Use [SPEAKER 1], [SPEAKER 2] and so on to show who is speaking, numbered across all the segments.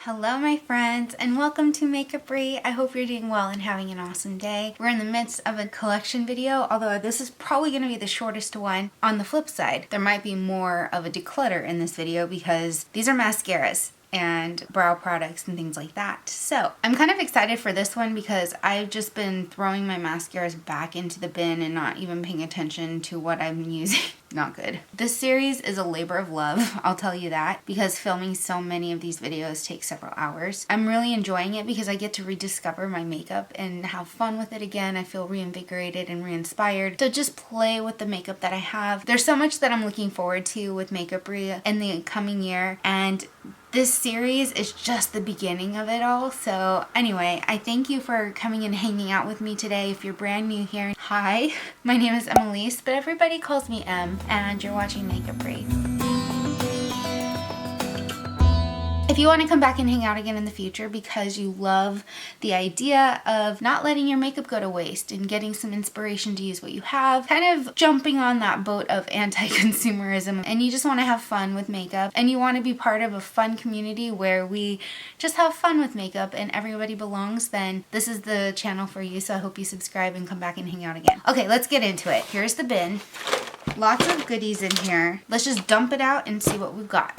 [SPEAKER 1] Hello my friends and welcome to Makeupry. I hope you're doing well and having an awesome day. We're in the midst of a collection video, although this is probably going to be the shortest one. On the flip side, there might be more of a declutter in this video because these are mascaras and brow products and things like that. So I'm kind of excited for this one because I've just been throwing my mascaras back into the bin and not even paying attention to what I'm using. Not good. This series is a labor of love, I'll tell you that, because filming so many of these videos takes several hours. I'm really enjoying it because I get to rediscover my makeup and have fun with it again. I feel reinvigorated and re-inspired to just play with the makeup that I have. There's so much that I'm looking forward to with Makeupry in the coming year, and this series is just the beginning of it all. So anyway, I thank you for coming and hanging out with me today. If you're brand new here, hi, my name is Emelise, but everybody calls me Em, and you're watching Makeupry. If you want to come back and hang out again in the future because you love the idea of not letting your makeup go to waste and getting some inspiration to use what you have, kind of jumping on that boat of anti-consumerism, and you just want to have fun with makeup and you want to be part of a fun community where we just have fun with makeup and everybody belongs, then this is the channel for you. So I hope you subscribe and come back and hang out again. Okay, let's get into it. Here's the bin. Lots of goodies in here. Let's just dump it out and see what we've got.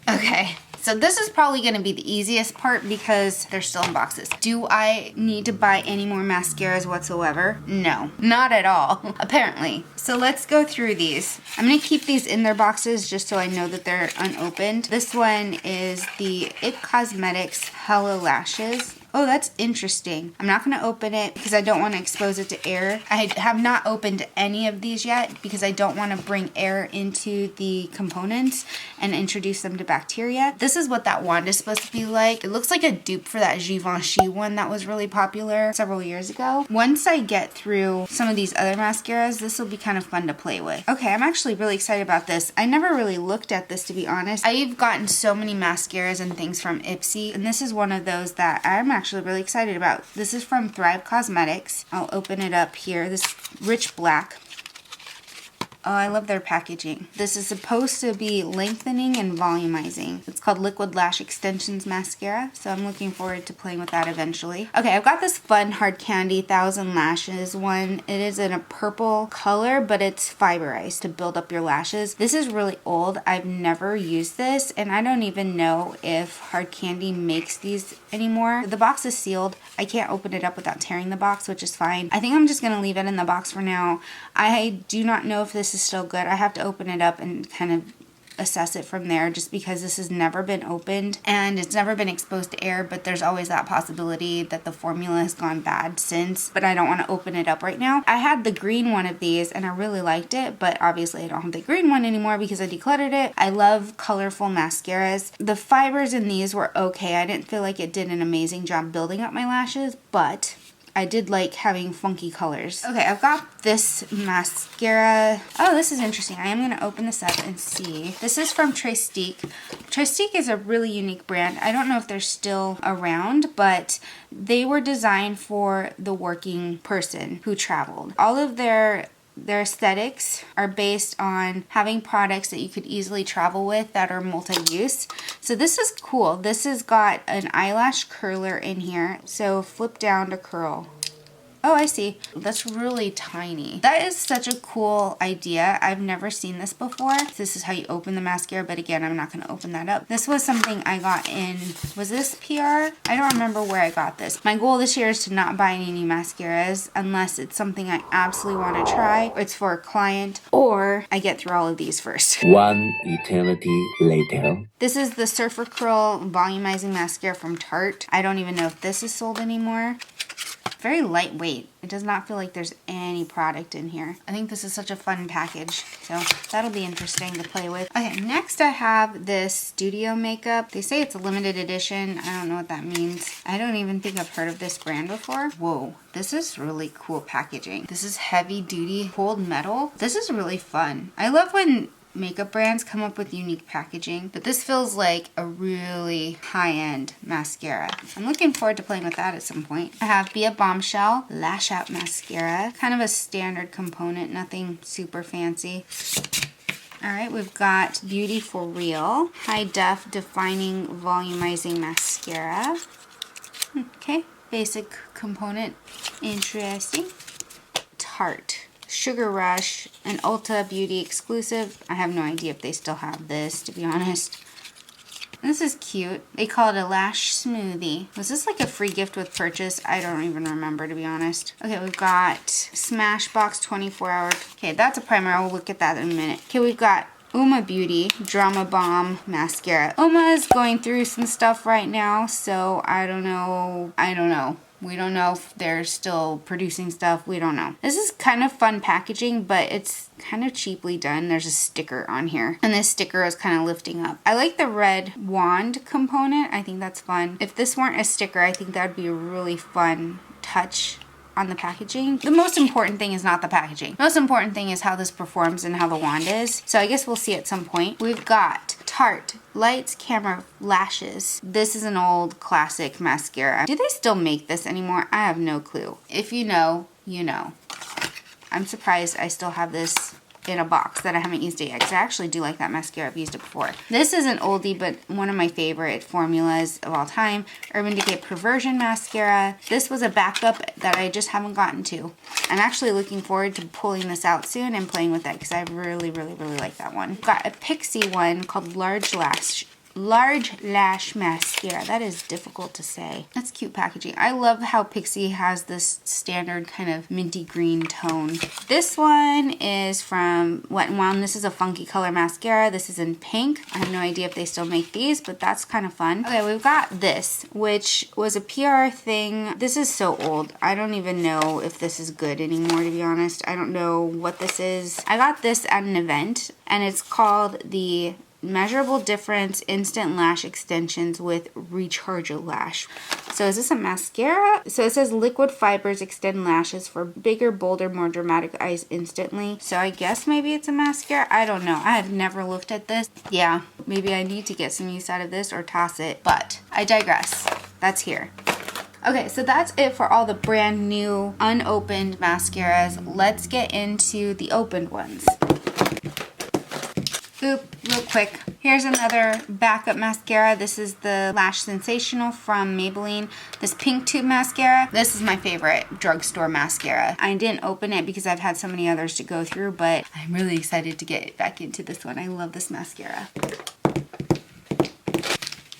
[SPEAKER 1] Okay, so this is probably going to be the easiest part because they're still in boxes. Do I need to buy any more mascaras whatsoever? No, not at all, apparently. So let's go through these. I'm going to keep these in their boxes just so I know that they're unopened. This one is the It Cosmetics Hello Lashes. Oh, that's interesting. I'm not going to open it because I don't want to expose it to air. I have not opened any of these yet because I don't want to bring air into the components and introduce them to bacteria. This is what that wand is supposed to be like. It looks like a dupe for that Givenchy one that was really popular several years ago. Once I get through some of these other mascaras, this will be kind of fun to play with. Okay, I'm actually really excited about this. I never really looked at this, to be honest. I've gotten so many mascaras and things from Ipsy, and this is one of those that I'm actually really excited about. This is from Thrive Cosmetics. I'll open it up here. This rich black. Oh, I love their packaging. This is supposed to be lengthening and volumizing. It's called Liquid Lash Extensions Mascara, so I'm looking forward to playing with that eventually. Okay, I've got this fun Hard Candy 1000 Lashes one. It is in a purple color, but it's fiberized to build up your lashes. This is really old. I've never used this, and I don't even know if Hard Candy makes these anymore. The box is sealed. I can't open it up without tearing the box, which is fine. I think I'm just gonna leave it in the box for now. I do not know if this is still good. I have to open it up and kind of assess it from there just because this has never been opened and it's never been exposed to air, but there's always that possibility that the formula has gone bad since, but I don't want to open it up right now. I had the green one of these and I really liked it, but obviously I don't have the green one anymore because I decluttered it. I love colorful mascaras. The fibers in these were okay. I didn't feel like it did an amazing job building up my lashes, but I did like having funky colors. Okay, I've got this mascara. Oh, this is interesting. I am going to open this up and see. This is from Trestique. Trestique is a really unique brand. I don't know if they're still around, but they were designed for the working person who traveled. All of their aesthetics are based on having products that you could easily travel with that are multi-use. So this is cool. This has got an eyelash curler in here. So flip down to curl. Oh, I see. That's really tiny. That is such a cool idea. I've never seen this before. This is how you open the mascara, but again, I'm not going to open that up. This was something I got in, was this PR? I don't remember where I got this. My goal this year is to not buy any new mascaras unless it's something I absolutely want to try, or it's for a client, or I get through all of these first.
[SPEAKER 2] One eternity later.
[SPEAKER 1] This is the Surfer Curl Volumizing Mascara from Tarte. I don't even know if this is sold anymore. Very lightweight. It does not feel like there's any product in here. I think this is such a fun package, so that'll be interesting to play with. Okay, next I have this Studio Makeup. They say it's a limited edition. I don't know what that means. I don't even think I've heard of this brand before. Whoa, this is really cool packaging. This is heavy duty cold metal. This is really fun. I love when makeup brands come up with unique packaging, but this feels like a really high-end mascara. I'm looking forward to playing with that at some point. I have Be a Bombshell Lash Out Mascara. Kind of a standard component, nothing super fancy. Alright, we've got Beauty for Real High Def Defining Volumizing Mascara. Okay, basic component. Interesting. Tarte Sugar Rush, an Ulta Beauty exclusive. I have no idea if they still have this, to be honest. This is cute. They call it a lash smoothie. Was this like a free gift with purchase? I don't even remember, to be honest. Okay, we've got Smashbox 24 Hour. Okay, that's a primer. I'll look at that in a minute. Okay, we've got Uma Beauty Drama Bomb Mascara. Uma is going through some stuff right now, so I don't know. We don't know if they're still producing stuff. We don't know. This is kind of fun packaging, but it's kind of cheaply done. There's a sticker on here, and this sticker is kind of lifting up. I like the red wand component. I think that's fun. If this weren't a sticker, I think that would be a really fun touch on the packaging. The most important thing is not the packaging. The most important thing is how this performs and how the wand is. So I guess we'll see at some point. We've got Tarte Lights Camera Lashes. This is an old classic mascara. Do they still make this anymore? I have no clue. If you know, you know. I'm surprised I still have this in a box that I haven't used it yet, because I actually do like that mascara. I've used it before. This is an oldie, but one of my favorite formulas of all time. Urban Decay Perversion Mascara. This was a backup that I just haven't gotten to. I'm actually looking forward to pulling this out soon and playing with it, because I really like that one. Got a Pixie one called Large Lash Mascara. That is difficult to say. That's cute packaging. I love how Pixie has this standard kind of minty green tone. This one is from Wet n Wild. This is a funky color mascara. This is in pink. I have no idea if they still make these, but that's kind of fun. Okay, we've got this, which was a PR thing. This is so old. I don't even know if this is good anymore, to be honest. I don't know what this is. I got this at an event, and it's called the Measurable Difference Instant Lash Extensions with Recharge-A Lash. So is this a mascara? So it says liquid fibers extend lashes for bigger, bolder, more dramatic eyes instantly. So I guess maybe it's a mascara. I don't know. I have never looked at this. Yeah, maybe I need to get some use out of this or toss it. But I digress. That's here. Okay, so that's it for all the brand new unopened mascaras. Let's get into the opened ones. Oop, real quick. Here's another backup mascara. This is the Lash Sensational from Maybelline. This pink tube mascara. This is my favorite drugstore mascara. I didn't open it because I've had so many others to go through, but I'm really excited to get back into this one. I love this mascara.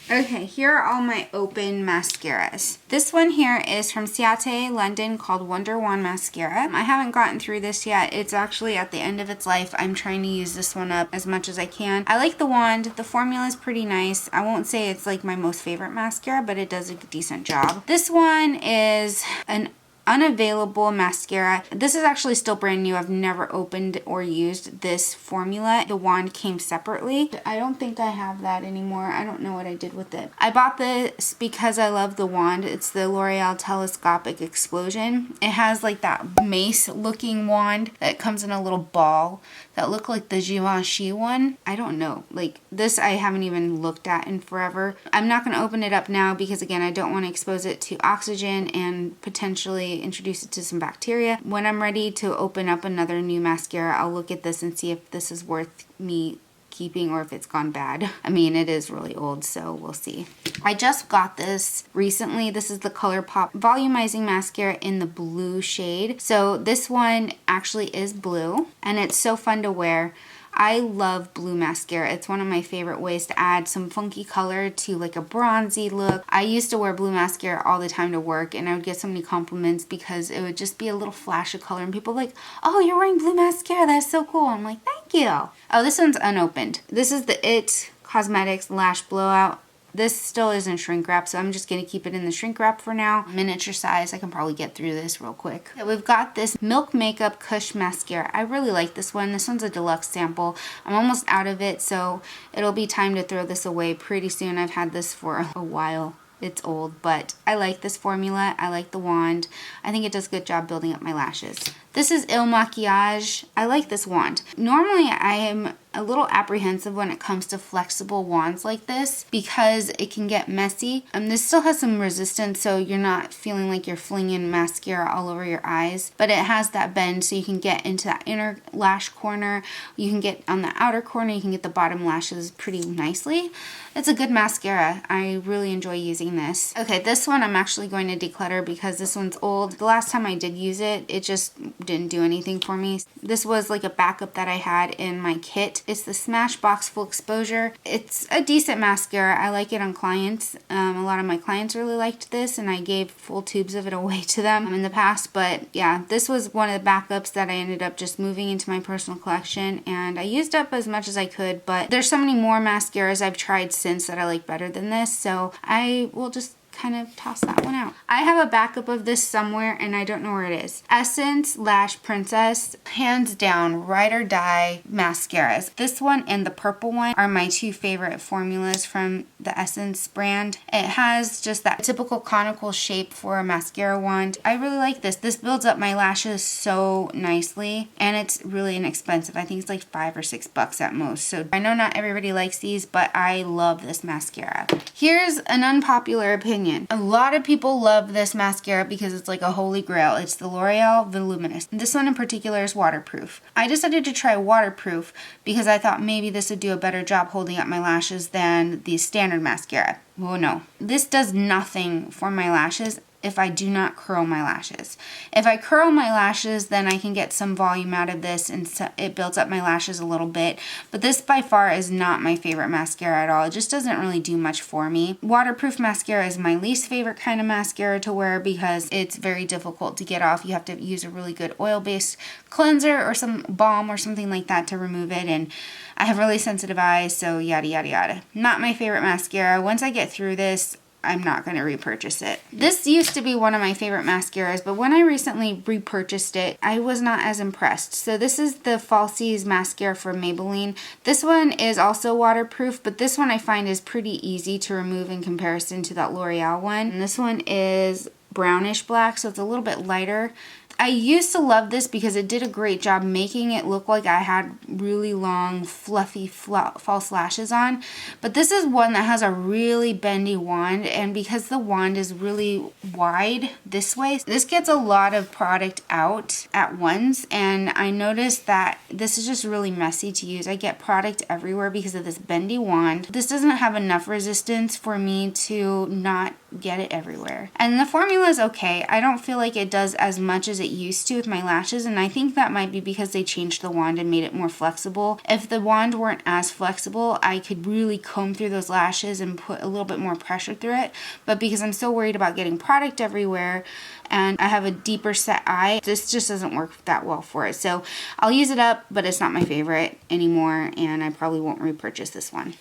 [SPEAKER 1] Okay, here are all my open mascaras. This one here is from Ciate, London, called Wonder Wand Mascara. I haven't gotten through this yet. It's actually at the end of its life. I'm trying to use this one up as much as I can. I like the wand. The formula is pretty nice. I won't say it's like my most favorite mascara, but it does a decent job. This one is an unavailable mascara. This is actually still brand new. I've never opened or used this formula. The wand came separately. I don't think I have that anymore. I don't know what I did with it. I bought this because I love the wand. It's the L'Oreal Telescopic Explosion. It has like that mace looking wand that comes in a little ball that look like the Givenchy one. I don't know. Like this I haven't even looked at in forever. I'm not going to open it up now because again I don't want to expose it to oxygen and potentially introduce it to some bacteria. When I'm ready to open up another new mascara, I'll look at this and see if this is worth me keeping or if it's gone bad. I mean, it is really old, so we'll see. I just got this recently. This is the ColourPop Volumizing Mascara in the blue shade. So this one actually is blue and it's so fun to wear. I love blue mascara. It's one of my favorite ways to add some funky color to like a bronzy look. I used to wear blue mascara all the time to work and I would get so many compliments because it would just be a little flash of color and people were like, oh, you're wearing blue mascara. That's so cool. I'm like, thank you. Oh, this one's unopened. This is the IT Cosmetics Lash Blowout. This still isn't shrink wrap, so I'm just going to keep it in the shrink wrap for now. Miniature size, I can probably get through this real quick. So we've got this Milk Makeup Kush Mascara. I really like this one. This one's a deluxe sample. I'm almost out of it, so it'll be time to throw this away pretty soon. I've had this for a while. It's old, but I like this formula. I like the wand. I think it does a good job building up my lashes. This is Il Maquillage. I like this wand. Normally I am a little apprehensive when it comes to flexible wands like this because it can get messy. This still has some resistance, so you're not feeling like you're flinging mascara all over your eyes, but it has that bend so you can get into that inner lash corner, you can get on the outer corner, you can get the bottom lashes pretty nicely. It's a good mascara. I really enjoy using this. Okay, this one I'm actually going to declutter because this one's old. The last time I did use it, it just didn't do anything for me. This was like a backup that I had in my kit. It's the Smashbox Full Exposure. It's a decent mascara. I like it on clients. A lot of my clients really liked this, and I gave full tubes of it away to them in the past. But yeah, this was one of the backups that I ended up just moving into my personal collection, and I used up as much as I could, but there's so many more mascaras I've tried since that I like better than this, so I will just kind of toss that one out. I have a backup of this somewhere and I don't know where it is. Essence Lash Princess, hands down, ride or die mascaras. This one and the purple one are my two favorite formulas from the Essence brand. It has just that typical conical shape for a mascara wand. I really like this. This builds up my lashes so nicely, and it's really inexpensive. I think it's like $5 or $6 at most. So I know not everybody likes these, but I love this mascara. Here's an unpopular opinion. A lot of people love this mascara because it's like a holy grail. It's the L'Oreal Voluminous. This one in particular is waterproof. I decided to try waterproof because I thought maybe this would do a better job holding up my lashes than the standard mascara. Well, no. This does nothing for my lashes if I do not curl my lashes. If I curl my lashes, then I can get some volume out of this and so it builds up my lashes a little bit. But this by far is not my favorite mascara at all. It just doesn't really do much for me. Waterproof mascara is my least favorite kind of mascara to wear because it's very difficult to get off. You have to use a really good oil-based cleanser or some balm or something like that to remove it, and I have really sensitive eyes, so yada yada yada. Not my favorite mascara. Once I get through this, I'm not going to repurchase it. This used to be one of my favorite mascaras, but when I recently repurchased it, I was not as impressed. So this is the Falsies mascara from Maybelline. This one is also waterproof, but this one I find is pretty easy to remove in comparison to that L'Oreal one. And this one is brownish black, so it's a little bit lighter. I used to love this because it did a great job making it look like I had really long, fluffy, false lashes on. But this is one that has a really bendy wand, and because the wand is really wide this way, this gets a lot of product out at once, and I noticed that this is just really messy to use. I get product everywhere because of this bendy wand. This doesn't have enough resistance for me to not get it everywhere. And the formula is okay. I don't feel like it does as much as it used to with my lashes, and I think that might be because they changed the wand and made it more flexible. If the wand weren't as flexible, I could really comb through those lashes and put a little bit more pressure through it, but because I'm so worried about getting product everywhere and I have a deeper set eye, this just doesn't work that well for it. So I'll use it up, but it's not my favorite anymore, and I probably won't repurchase this one.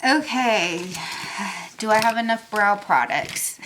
[SPEAKER 1] Okay, do I have enough brow products?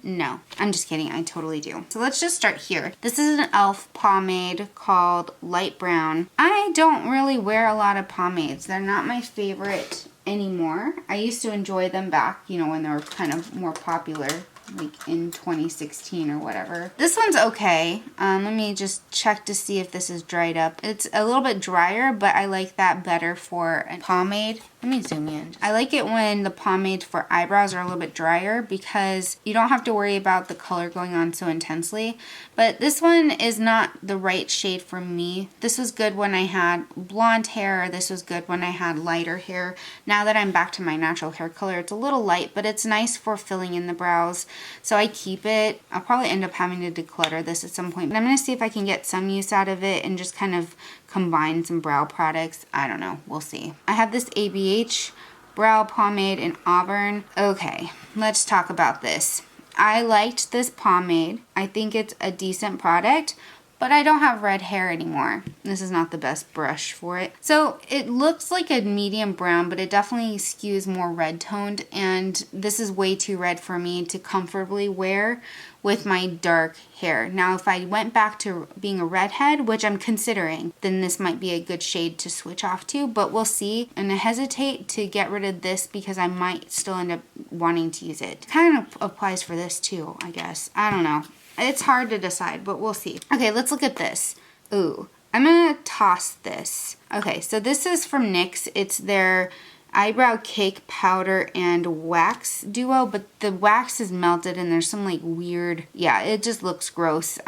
[SPEAKER 1] No, I'm just kidding. I totally do. So let's just start here. This is an e.l.f. pomade called Light Brown. I don't really wear a lot of pomades. They're not my favorite anymore. I used to enjoy them back, you know, when they were kind of more popular, like in 2016 or whatever. This one's okay. Let me just check to see if this is dried up. It's a little bit drier, but I like that better for a pomade. Let me zoom in. I like it when the pomade for eyebrows are a little bit drier because you don't have to worry about the color going on so intensely. But this one is not the right shade for me. This was good when I had blonde hair. This was good when I had lighter hair. Now that I'm back to my natural hair color, it's a little light, but it's nice for filling in the brows. So I keep it. I'll probably end up having to declutter this at some point. But I'm going to see if I can get some use out of it and just kind of combine some brow products. I don't know. We'll see. I have this ABH brow pomade in Auburn. Okay, let's talk about this. I liked this pomade. I think it's a decent product, but I don't have red hair anymore. This is not the best brush for it. So it looks like a medium brown, but it definitely skews more red toned, and this is way too red for me to comfortably wear with my dark hair. Now, if I went back to being a redhead, which I'm considering, then this might be a good shade to switch off to, but we'll see. And I hesitate to get rid of this because I might still end up wanting to use it. Kind of applies for this too, I guess. I don't know. It's hard to decide, but we'll see. Okay, let's look at this. Ooh, I'm gonna toss this. Okay, so this is from NYX. It's their eyebrow cake powder and wax duo, but the wax is melted and there's some like weird, yeah, it just looks gross.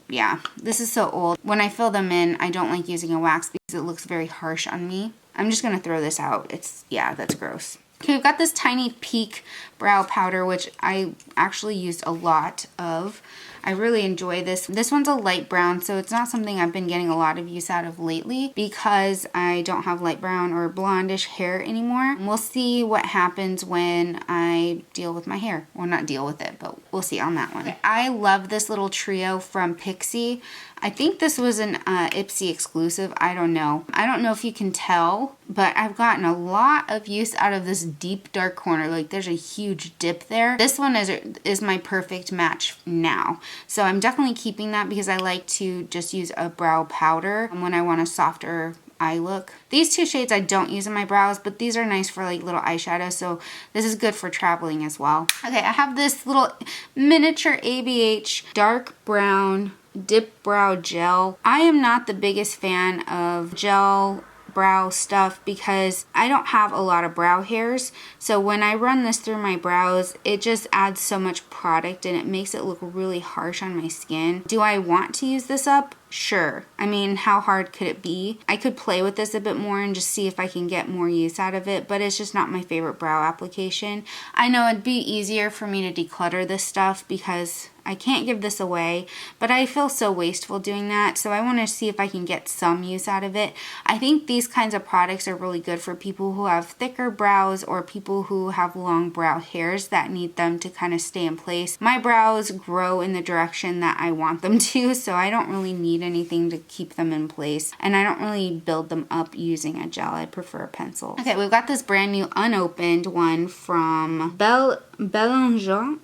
[SPEAKER 1] Yeah, this is so old. When I fill them in, I don't like using a wax because it looks very harsh on me. I'm just gonna throw this out. Yeah, that's gross. Okay, we've got this tiny peak brow powder, which I actually used a lot of. I really enjoy this. This one's a light brown, so it's not something I've been getting a lot of use out of lately because I don't have light brown or blondish hair anymore. We'll see what happens when I deal with my hair. Well, not deal with it, but we'll see on that one. I love this little trio from Pixi. I think this was an Ipsy exclusive. I don't know. I don't know if you can tell, but I've gotten a lot of use out of this deep dark corner. Like there's a huge dip there. This one is my perfect match now. So I'm definitely keeping that because I like to just use a brow powder when I want a softer eye look. These two shades I don't use in my brows, but these are nice for like little eyeshadow, so this is good for traveling as well. Okay, I have this little miniature ABH dark brown dip brow gel. I am not the biggest fan of gel brow stuff because I don't have a lot of brow hairs, so when I run this through my brows it just adds so much product and it makes it look really harsh on my skin. Do I want to use this up? Sure. I mean, how hard could it be? I could play with this a bit more and just see if I can get more use out of it, but it's just not my favorite brow application. I know it'd be easier for me to declutter this stuff because I can't give this away, but I feel so wasteful doing that, so I want to see if I can get some use out of it. I think these kinds of products are really good for people who have thicker brows or people who have long brow hairs that need them to kind of stay in place. My brows grow in the direction that I want them to, so I don't really need anything to keep them in place, and I don't really build them up using a gel. I prefer a pencil. Okay, we've got this brand new unopened one from Bellangent.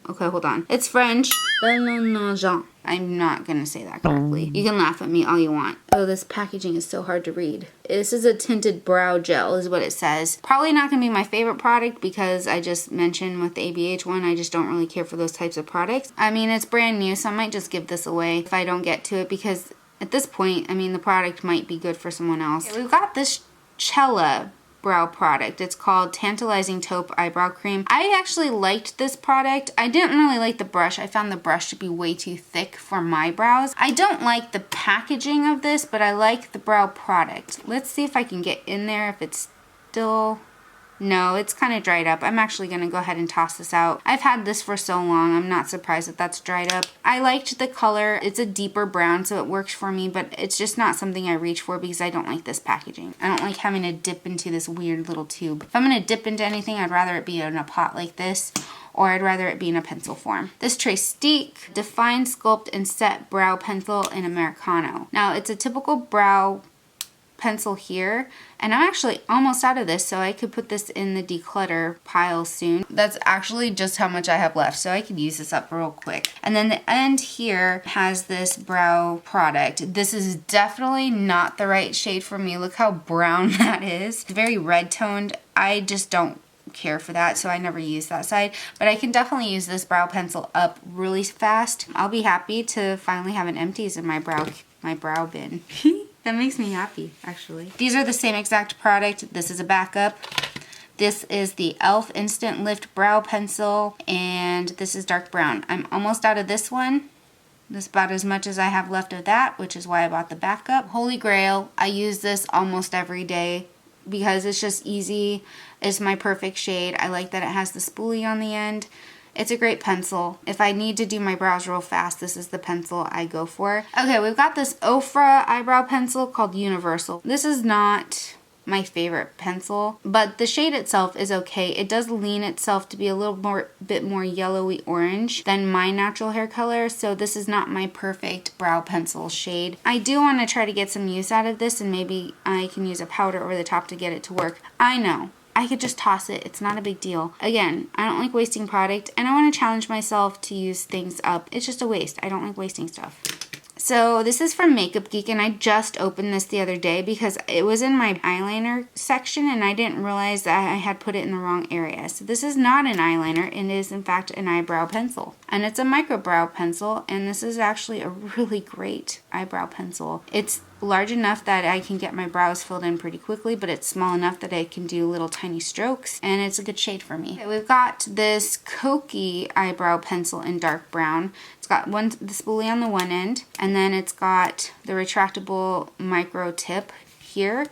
[SPEAKER 1] Okay, hold on. It's French. Bellangent. I'm not gonna say that correctly. You can laugh at me all you want. Oh, this packaging is so hard to read. This is a tinted brow gel is what it says. Probably not gonna be my favorite product because I just mentioned with the ABH one, I just don't really care for those types of products. I mean, it's brand new, so I might just give this away if I don't get to it because at this point, I mean, the product might be good for someone else. Okay, we've got this Cella brow product. It's called Tantalizing Taupe Eyebrow Cream. I actually liked this product. I didn't really like the brush. I found the brush to be way too thick for my brows. I don't like the packaging of this, but I like the brow product. Let's see if I can get in there if it's still... No, it's kind of dried up. I'm actually going to go ahead and toss this out. I've had this for so long. I'm not surprised that that's dried up. I liked the color. It's a deeper brown, so it works for me, but it's just not something I reach for because I don't like this packaging. I don't like having to dip into this weird little tube. If I'm going to dip into anything, I'd rather it be in a pot like this, or I'd rather it be in a pencil form. This Trestique Define, Sculpt, and Set Brow Pencil in Americano. Now, it's a typical brow pencil here, and I'm actually almost out of this, so I could put this in the declutter pile soon. That's actually just how much I have left, so I could use this up real quick. And then the end here has this brow product. This is definitely not the right shade for me. Look how brown that is. It's very red toned. I just don't care for that, so I never use that side, but I can definitely use this brow pencil up really fast. I'll be happy to finally have an empties in my brow bin. That makes me happy, actually. These are the same exact product. This is a backup. This is the e.l.f. Instant Lift Brow Pencil, and this is dark brown. I'm almost out of this one. This is about as much as I have left of that, which is why I bought the backup. Holy Grail. I use this almost every day because it's just easy. It's my perfect shade. I like that it has the spoolie on the end. It's a great pencil. If I need to do my brows real fast, this is the pencil I go for. Okay, we've got this Ofra eyebrow pencil called Universal. This is not my favorite pencil, but the shade itself is okay. It does lean itself to be a little bit more yellowy orange than my natural hair color, so this is not my perfect brow pencil shade. I do want to try to get some use out of this, and maybe I can use a powder over the top to get it to work. I know. I could just toss it. It's not a big deal. Again, I don't like wasting product, and I want to challenge myself to use things up. It's just a waste. I don't like wasting stuff. So this is from Makeup Geek, and I just opened this the other day because it was in my eyeliner section and I didn't realize that I had put it in the wrong area. So this is not an eyeliner, it is in fact an eyebrow pencil. And it's a micro brow pencil, and this is actually a really great eyebrow pencil. It's large enough that I can get my brows filled in pretty quickly, but it's small enough that I can do little tiny strokes, and it's a good shade for me. Okay, we've got this Koki eyebrow pencil in dark brown. It's got the spoolie on the one end, and then it's got the retractable micro tip here.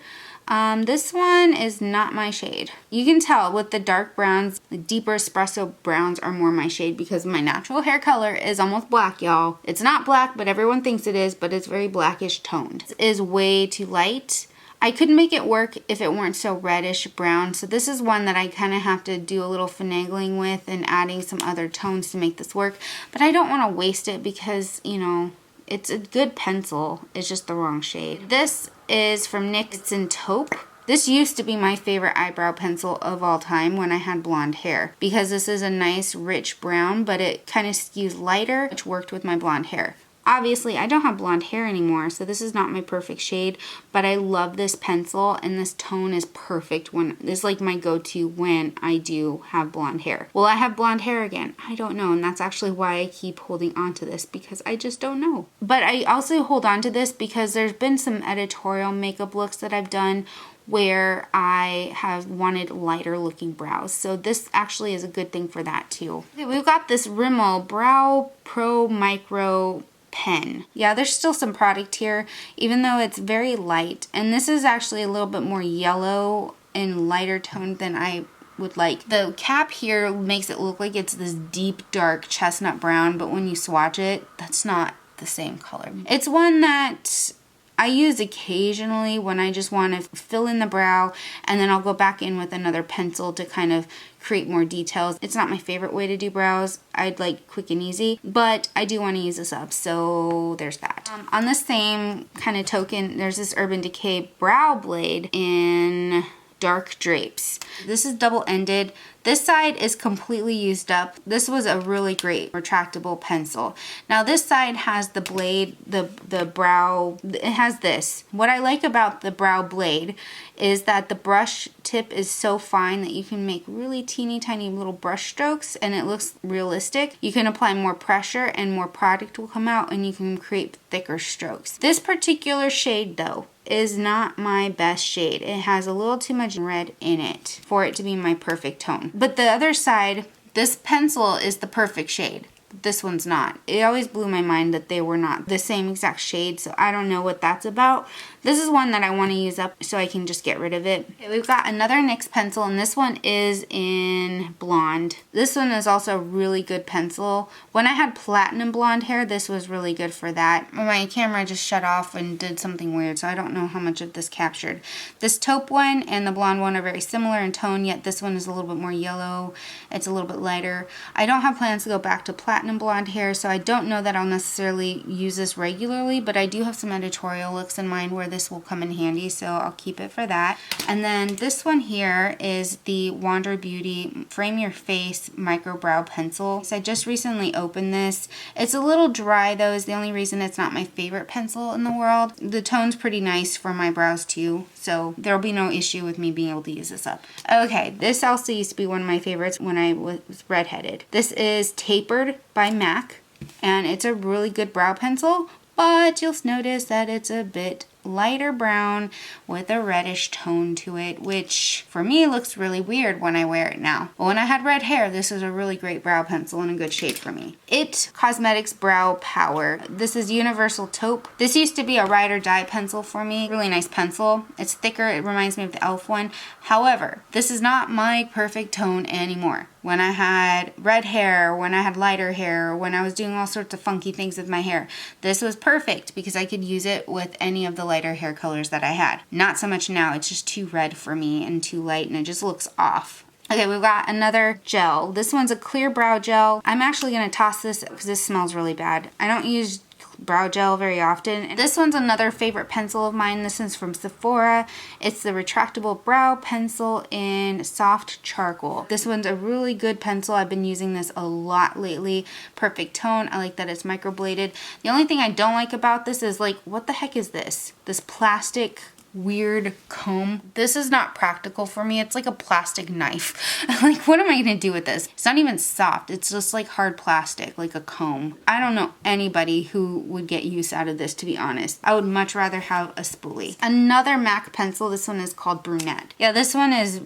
[SPEAKER 1] This one is not my shade. You can tell with the dark browns, the deeper espresso browns are more my shade because my natural hair color is almost black, y'all. It's not black, but everyone thinks it is, but it's very blackish toned. This is way too light. I couldn't make it work if it weren't so reddish brown, so this is one that I kind of have to do a little finagling with and adding some other tones to make this work, but I don't want to waste it because, you know, it's a good pencil, it's just the wrong shade. This is from NYX, it's in taupe. This used to be my favorite eyebrow pencil of all time when I had blonde hair because this is a nice rich brown, but it kind of skews lighter, which worked with my blonde hair. Obviously, I don't have blonde hair anymore, so this is not my perfect shade, but I love this pencil, and this tone is perfect it's like my go-to when I do have blonde hair. Will I have blonde hair again? I don't know, and that's actually why I keep holding on to this, because I just don't know. But I also hold on to this because there's been some editorial makeup looks that I've done where I have wanted lighter looking brows. So this actually is a good thing for that too. Okay, we've got this Rimmel Brow Pro Micro pen. Yeah, there's still some product here, even though it's very light. And this is actually a little bit more yellow and lighter toned than I would like. The cap here makes it look like it's this deep, dark chestnut brown, but when you swatch it, that's not the same color. It's one that I use occasionally when I just want to fill in the brow, and then I'll go back in with another pencil to kind of create more details. It's not my favorite way to do brows. I'd like quick and easy, but I do want to use this up, so there's that. On the same kind of token, there's this Urban Decay brow blade in dark drapes. This is double-ended. This side is completely used up. This was a really great retractable pencil. Now this side has the blade, the brow, it has this. What I like about the brow blade is that the brush tip is so fine that you can make really teeny tiny little brush strokes and it looks realistic. You can apply more pressure and more product will come out and you can create thicker strokes. This particular shade though is not my best shade. It has a little too much red in it for it to be my perfect tone. But the other side, this pencil is the perfect shade. This one's not. It always blew my mind that they were not the same exact shade, so I don't know what that's about. This is one that I want to use up so I can just get rid of it. Okay, we've got another NYX pencil, and this one is in blonde. This one is also a really good pencil. When I had platinum blonde hair, this was really good for that. My camera just shut off and did something weird, so I don't know how much of this captured. This taupe one and the blonde one are very similar in tone, yet this one is a little bit more yellow. It's a little bit lighter. I don't have plans to go back to platinum blonde hair, so I don't know that I'll necessarily use this regularly, but I do have some editorial looks in mind where this will come in handy, so I'll keep it for that. And then this one here is the Wander Beauty Frame Your Face Micro Brow Pencil. So I just recently opened this. It's a little dry though, is the only reason it's not my favorite pencil in the world. The tone's pretty nice for my brows too, so there'll be no issue with me being able to use this up. Okay, this also used to be one of my favorites when I was redheaded. This is Tapered by MAC, and it's a really good brow pencil, but you'll notice that it's a bit lighter brown with a reddish tone to it, which for me looks really weird when I wear it now. But when I had red hair, this is a really great brow pencil and a good shade for me. It Cosmetics Brow Power. This is Universal Taupe. This used to be a ride or die pencil for me. Really nice pencil. It's thicker. It reminds me of the e.l.f. one. However, this is not my perfect tone anymore. When I had red hair, when I had lighter hair, when I was doing all sorts of funky things with my hair, this was perfect because I could use it with any of the lighter hair colors that I had. Not so much now, it's just too red for me and too light and it just looks off. Okay, we've got another gel. This one's a clear brow gel. I'm actually gonna toss this because this smells really bad. I don't use brow gel very often. This one's another favorite pencil of mine. This one's from Sephora. It's the retractable brow pencil in soft charcoal. This one's a really good pencil. I've been using this a lot lately. Perfect tone. I like that it's microbladed. The only thing I don't like about this is like, what the heck is this? This plastic weird comb. This is not practical for me. It's like a plastic knife. Like, what am I gonna do with this? It's not even soft. It's just like hard plastic, like a comb. I don't know anybody who would get use out of this, to be honest. I would much rather have a spoolie. Another MAC pencil. This one is called Brunette. Yeah, this one is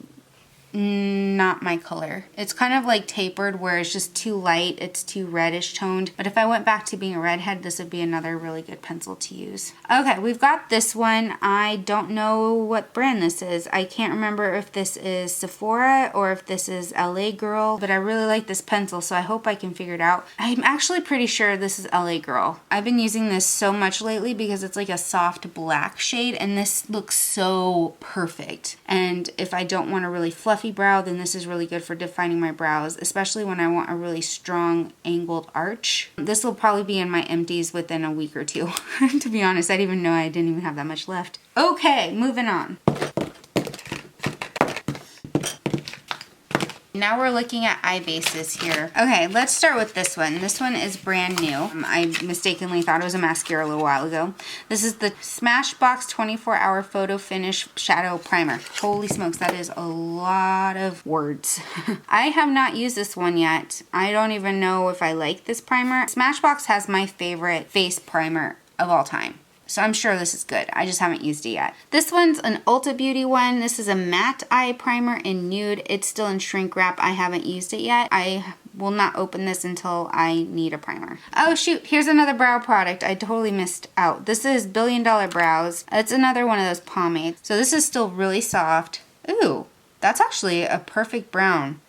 [SPEAKER 1] not my color. It's kind of like tapered where it's just too light. It's too reddish toned. But if I went back to being a redhead, this would be another really good pencil to use. Okay, we've got this one. I don't know what brand this is. I can't remember if this is Sephora or if this is LA Girl, but I really like this pencil, so I hope I can figure it out. I'm actually pretty sure this is LA Girl. I've been using this so much lately because it's like a soft black shade, and this looks so perfect. And if I don't want a really fluffy brow, then this is really good for defining my brows, especially when I want a really strong angled arch. This will probably be in my empties within a week or two. To be honest, I didn't even know I didn't even have that much left. Okay, moving on. Now we're looking at eye bases here. Okay, let's start with this one. This one is brand new. I mistakenly thought it was a mascara a little while ago. This is the Smashbox 24-Hour Photo Finish Shadow Primer. Holy smokes, that is a lot of words. I have not used this one yet. I don't even know if I like this primer. Smashbox has my favorite face primer of all time. So I'm sure this is good. I just haven't used it yet. This one's an Ulta Beauty one. This is a matte eye primer in nude. It's still in shrink wrap. I haven't used it yet. I will not open this until I need a primer. Oh shoot, here's another brow product. I totally missed out. This is Billion Dollar Brows. It's another one of those pomades. So this is still really soft. Ooh, that's actually a perfect brown.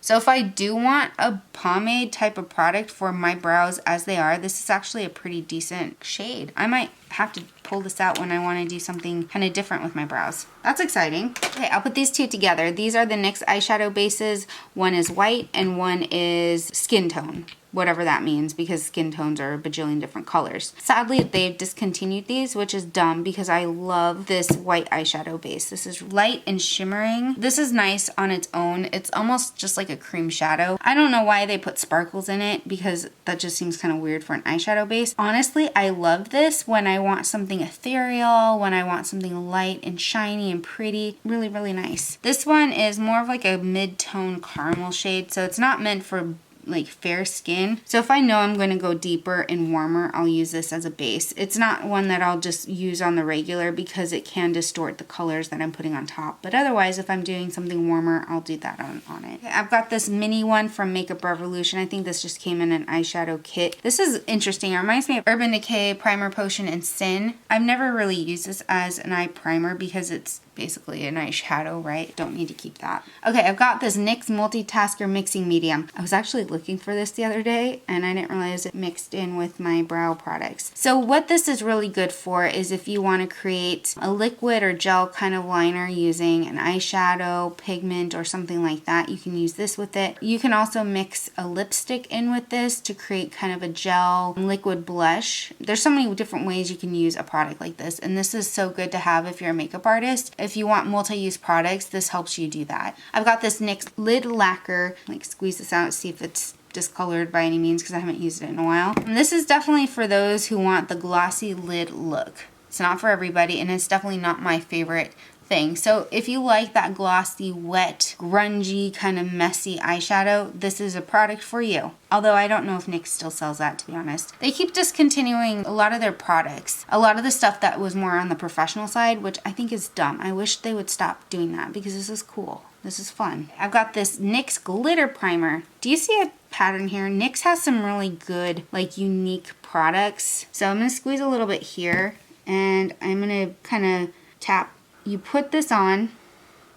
[SPEAKER 1] So if I do want a pomade type of product for my brows as they are, this is actually a pretty decent shade. I might have to pull this out when I want to do something kind of different with my brows. That's exciting. Okay, I'll put these two together. These are the NYX eyeshadow bases. One is white and one is skin tone. Whatever that means, because skin tones are a bajillion different colors. Sadly, they've discontinued these, which is dumb because I love this white eyeshadow base. This is light and shimmering. This is nice on its own. It's almost just like a cream shadow. I don't know why they put sparkles in it because that just seems kind of weird for an eyeshadow base. Honestly, I love this when I want something ethereal, when I want something light and shiny and pretty. Really, really nice. This one is more of like a mid-tone caramel shade, so it's not meant for like fair skin. So if I know I'm going to go deeper and warmer, I'll use this as a base. It's not one that I'll just use on the regular because it can distort the colors that I'm putting on top. But otherwise, if I'm doing something warmer, I'll do that on it. I've got this mini one from Makeup Revolution. I think this just came in an eyeshadow kit. This is interesting. It reminds me of Urban Decay Primer Potion and Sin. I've never really used this as an eye primer because it's basically an eyeshadow, right? Don't need to keep that. Okay, I've got this NYX Multitasker Mixing Medium. I was actually looking for this the other day and I didn't realize it mixed in with my brow products. So what this is really good for is if you want to create a liquid or gel kind of liner using an eyeshadow, pigment, or something like that, you can use this with it. You can also mix a lipstick in with this to create kind of a gel liquid blush. There's so many different ways you can use a product like this, and this is so good to have if you're a makeup artist. If you want multi-use products, this helps you do that. I've got this NYX lid lacquer. Like, squeeze this out, see if it's discolored by any means because I haven't used it in a while. And this is definitely for those who want the glossy lid look. It's not for everybody, and it's definitely not my favorite thing. So if you like that glossy, wet, grungy, kind of messy eyeshadow, this is a product for you. Although I don't know if NYX still sells that, to be honest. They keep discontinuing a lot of their products. A lot of the stuff that was more on the professional side, which I think is dumb. I wish they would stop doing that because this is cool. This is fun. I've got this NYX glitter primer. Do you see a pattern here? NYX has some really good, like, unique products. So I'm gonna squeeze a little bit here and I'm gonna kind of tap. You put this on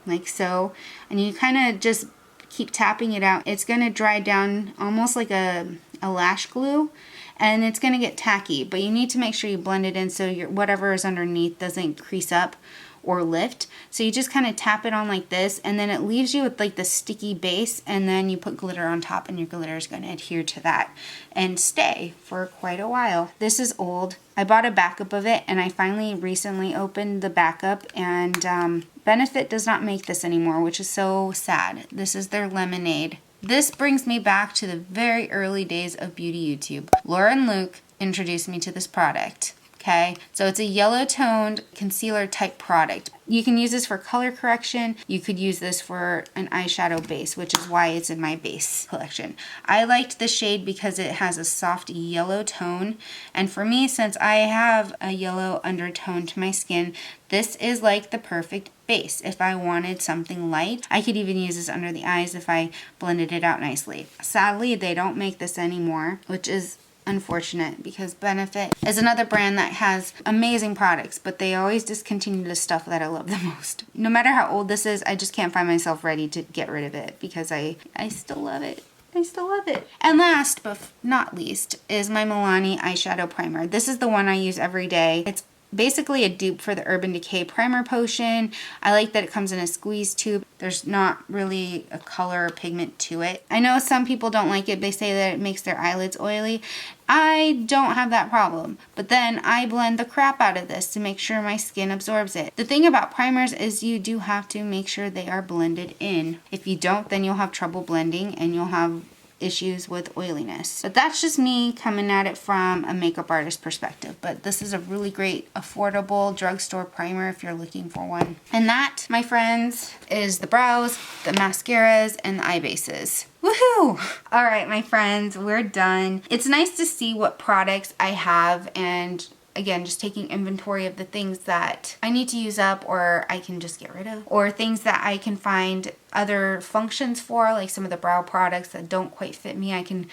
[SPEAKER 1] like so, and you kind of just keep tapping it out. It's gonna dry down almost like a lash glue, and it's gonna get tacky, but you need to make sure you blend it in so your whatever is underneath doesn't crease up or lift. So you just kind of tap it on like this, and then it leaves you with like the sticky base, and then you put glitter on top, and your glitter is going to adhere to that and stay for quite a while. This is old. I bought a backup of it, and I finally recently opened the backup, and Benefit does not make this anymore, which is so sad. This is their lemonade. This brings me back to the very early days of beauty YouTube. Laura and Luke introduced me to this product. Okay, so it's a yellow toned concealer type product. You can use this for color correction. You could use this for an eyeshadow base, which is why it's in my base collection. I liked the shade because it has a soft yellow tone. And for me, since I have a yellow undertone to my skin, this is like the perfect base. If I wanted something light, I could even use this under the eyes if I blended it out nicely. Sadly, they don't make this anymore, which is unfortunate because Benefit is another brand that has amazing products, but they always discontinue the stuff that I love the most. No matter how old this is, I just can't find myself ready to get rid of it because I still love it. I still love it. And last but not least is my Milani eyeshadow primer. This is the one I use every day. It's basically a dupe for the Urban Decay primer potion. I like that it comes in a squeeze tube. There's not really a color or pigment to it. I know some people don't like it. They say that it makes their eyelids oily. I don't have that problem, but then I blend the crap out of this to make sure my skin absorbs it. The thing about primers is you do have to make sure they are blended in. If you don't, then you'll have trouble blending and you'll have issues with oiliness. But that's just me coming at it from a makeup artist perspective. But this is a really great, affordable drugstore primer if you're looking for one. And that, my friends, is the brows, the mascaras, and the eye bases. Woohoo! All right, my friends, we're done. It's nice to see what products I have, and again, just taking inventory of the things that I need to use up or I can just get rid of, or things that I can find other functions for, like some of the brow products that don't quite fit me. I can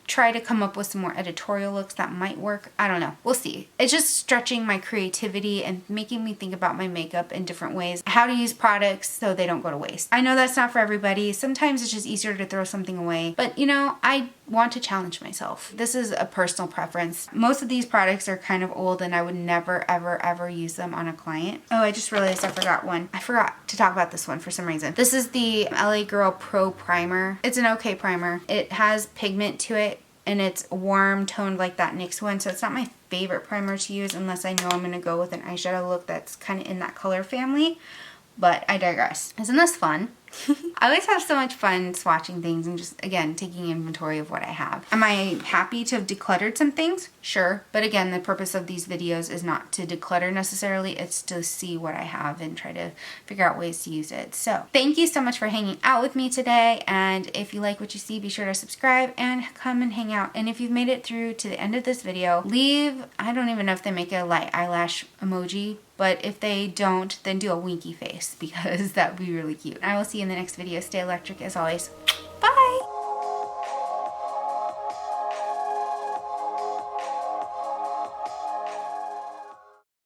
[SPEAKER 1] try to come up with some more editorial looks that might work. I don't know. We'll see. It's just stretching my creativity and making me think about my makeup in different ways, how to use products so they don't go to waste. I know that's not for everybody. Sometimes it's just easier to throw something away, but you know, I want to challenge myself. This is a personal preference. Most of these products are kind of old and I would never, ever, ever use them on a client. Oh, I just realized I forgot one. I forgot to talk about this one for some reason. This is the LA Girl Pro Primer. It's an okay primer. It has pigment to it, and it's warm toned like that NYX one, so it's not my favorite primer to use unless I know I'm going to go with an eyeshadow look that's kind of in that color family, but I digress. Isn't this fun? I always have so much fun swatching things and just, again, taking inventory of what I have. Am I happy to have decluttered some things? Sure. But again, the purpose of these videos is not to declutter necessarily. It's to see what I have and try to figure out ways to use it. So thank you so much for hanging out with me today. And if you like what you see, be sure to subscribe and come and hang out. And if you've made it through to the end of this video, leave, I don't even know if they make a light eyelash emoji, but if they don't, then do a winky face because that would be really cute. I will see you in the next video. Stay electric as always.